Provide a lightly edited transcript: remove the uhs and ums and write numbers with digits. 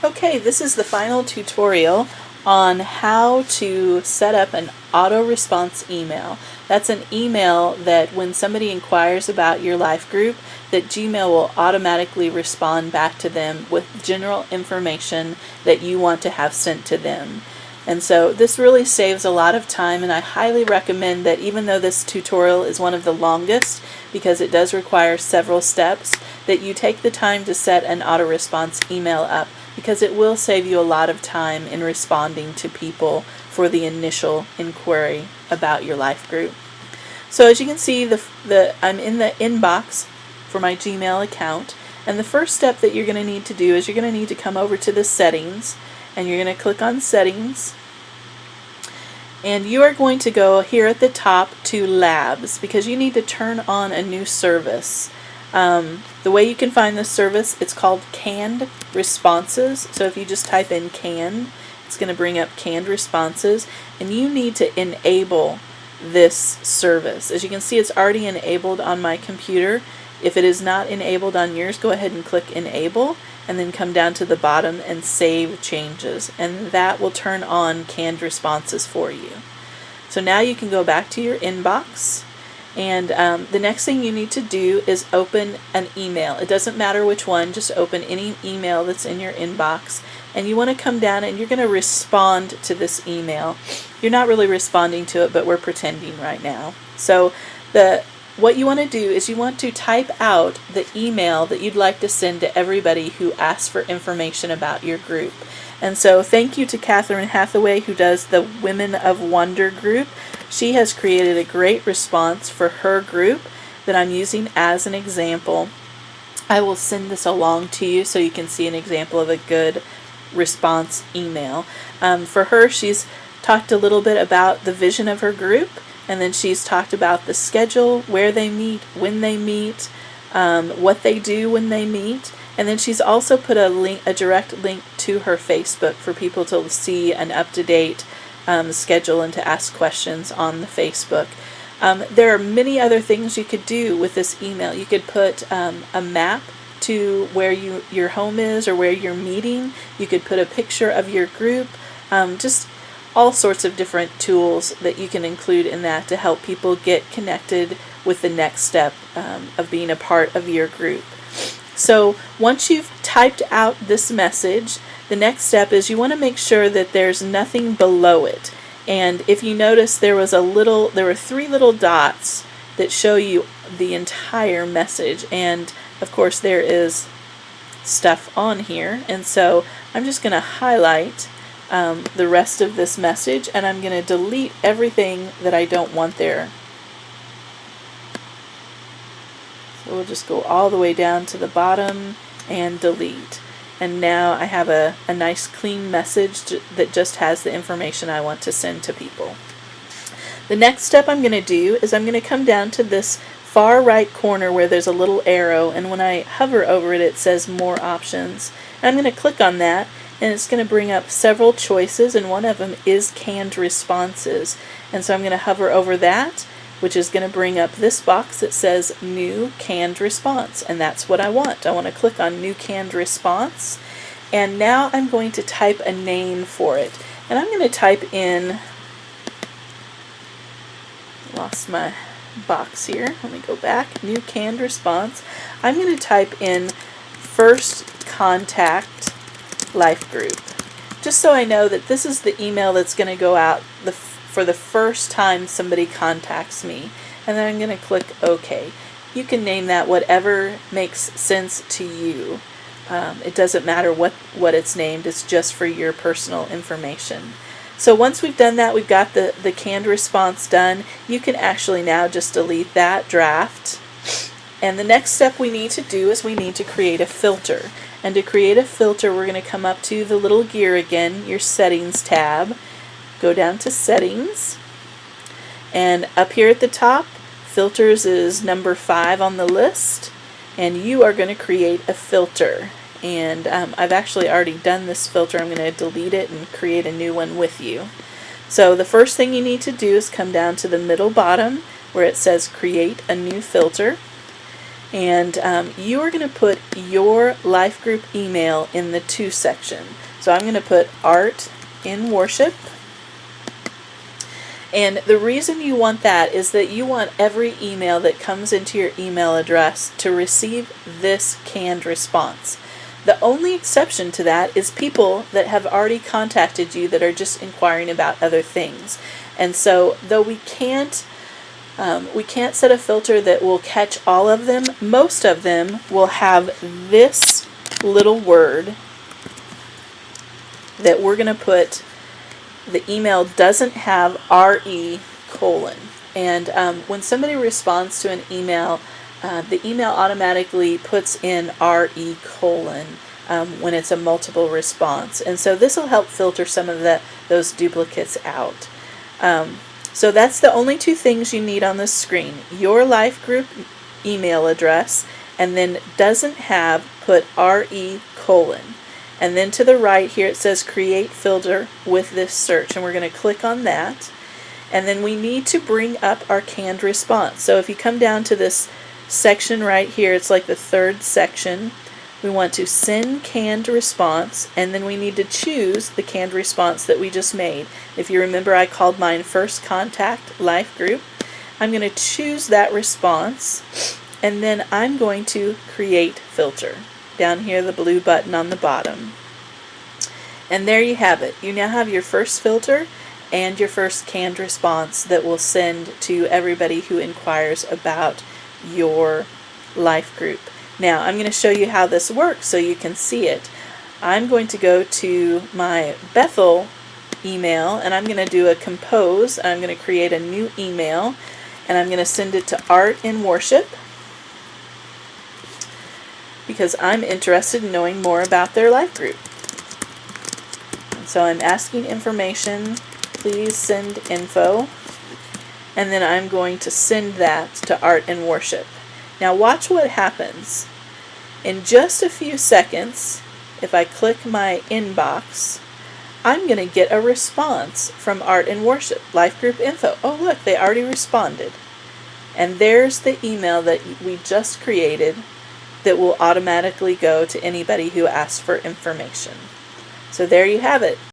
Okay, this is the final tutorial on how to set up an auto response email. That's an email that when somebody inquires about your life group, that Gmail will automatically respond back to them with general information that you want to have sent to them. And so this really saves a lot of time, and I highly recommend that even though this tutorial is one of the longest because it does require several steps, that you take the time to set an auto response email up, because it will save you a lot of time in responding to people for the initial inquiry about your life group. So as you can see, I'm in the inbox for my Gmail account, and the first step that you're going to need to do is you're going to need to come over to the settings, and you're going to click on settings, and you are going to go here at the top to labs, because you need to turn on a new service. The way you can find this service, it's called Canned Responses. So if you just type in canned, it's going to bring up Canned Responses, and you need to enable this service. As you can see, it's already enabled on my computer. If it is not enabled on yours, go ahead and click Enable, and then come down to the bottom and Save Changes, and that will turn on Canned Responses for you. So now you can go back to your inbox, and the next thing you need to do is open an email. It doesn't matter which one, just open any email that's in your inbox, and you want to come down and you're going to respond to this email. You're not really responding to it, but we're pretending right now. So what you want to do is you want to type out the email that you'd like to send to everybody who asks for information about your group. And so thank you to Catherine Hathaway, who does the Women of Wonder group. She has created a great response for her group that I'm using as an example. I will send this along to you so you can see an example of a good response email. For her, she's talked a little bit about the vision of her group, and then she's talked about the schedule, where they meet, when they meet, what they do when they meet. And then she's also put a direct link to her Facebook for people to see an up-to-date schedule and to ask questions on the Facebook. There are many other things you could do with this email. You could put a map to where your home is or where you're meeting. You could put a picture of your group. Just all sorts of different tools that you can include in that to help people get connected with the next step of being a part of your group. So once you've typed out this message, the next step is you want to make sure that there's nothing below it. And if you notice, there were 3 little dots that show you the entire message, and of course there is stuff on here, and so I'm just going to highlight the rest of this message, and I'm going to delete everything that I don't want there. So we'll just go all the way down to the bottom and delete. And now I have a nice clean message that just has the information I want to send to people. The next step I'm going to do is I'm going to come down to this far right corner where there's a little arrow, and when I hover over it, it says More Options. And I'm going to click on that, and it's going to bring up several choices, and one of them is Canned Responses. And so I'm going to hover over that, which is going to bring up this box that says New Canned Response, and that's what I want. I want to click on New Canned Response, and now I'm going to type a name for it. And I'm going to type in, lost my box here, let me go back, New Canned Response. I'm going to type in First Contact Life Group, just so I know that this is the email that's going to go out for the first time somebody contacts me. And then I'm going to click OK. You can name that whatever makes sense to you. It doesn't matter what it's named, it's just for your personal information. So once we've done that, we've got the canned response done. You can actually now just delete that draft. And the next step we need to do is we need to create a filter. And to create a filter, we're going to come up to the little gear again, your Settings tab. Go down to Settings, and up here at the top, Filters is number 5 on the list, and you are going to create a filter. And I've actually already done this filter. I'm going to delete it and create a new one with you. So the first thing you need to do is come down to the middle bottom where it says Create a New Filter, And you are going to put your life group email in the to section. So I'm going to put Art in Worship. And the reason you want that is that you want every email that comes into your email address to receive this canned response. The only exception to that is people that have already contacted you that are just inquiring about other things. And so, though we can't set a filter that will catch all of them, most of them will have this little word that we're going to put. The email doesn't have RE:. And when somebody responds to an email, the email automatically puts in RE:, when it's a multiple response. And so this will help filter some of those duplicates out. So that's the only two things you need on the screen. Your life group email address, and then doesn't have, put RE:. And then to the right here it says create filter with this search, and we're going to click on that. And then we need to bring up our canned response. So if you come down to this section right here, it's like the third section. We want to send canned response, and then we need to choose the canned response that we just made. If you remember, I called mine First Contact Life Group. I'm going to choose that response, and then I'm going to create filter. Down here, the blue button on the bottom. And there you have it. You now have your first filter and your first canned response that will send to everybody who inquires about your life group. Now, I'm going to show you how this works so you can see it. I'm going to go to my Bethel email, and I'm going to do a compose. I'm going to create a new email, and I'm going to send it to Art in Worship, because I'm interested in knowing more about their life group. And so I'm asking information, please send info, and then I'm going to send that to Art in Worship. Now watch what happens. In just a few seconds, if I click my inbox, I'm going to get a response from Art in Worship, life group info. Oh look, they already responded. And there's the email that we just created that will automatically go to anybody who asks for information. So there you have it.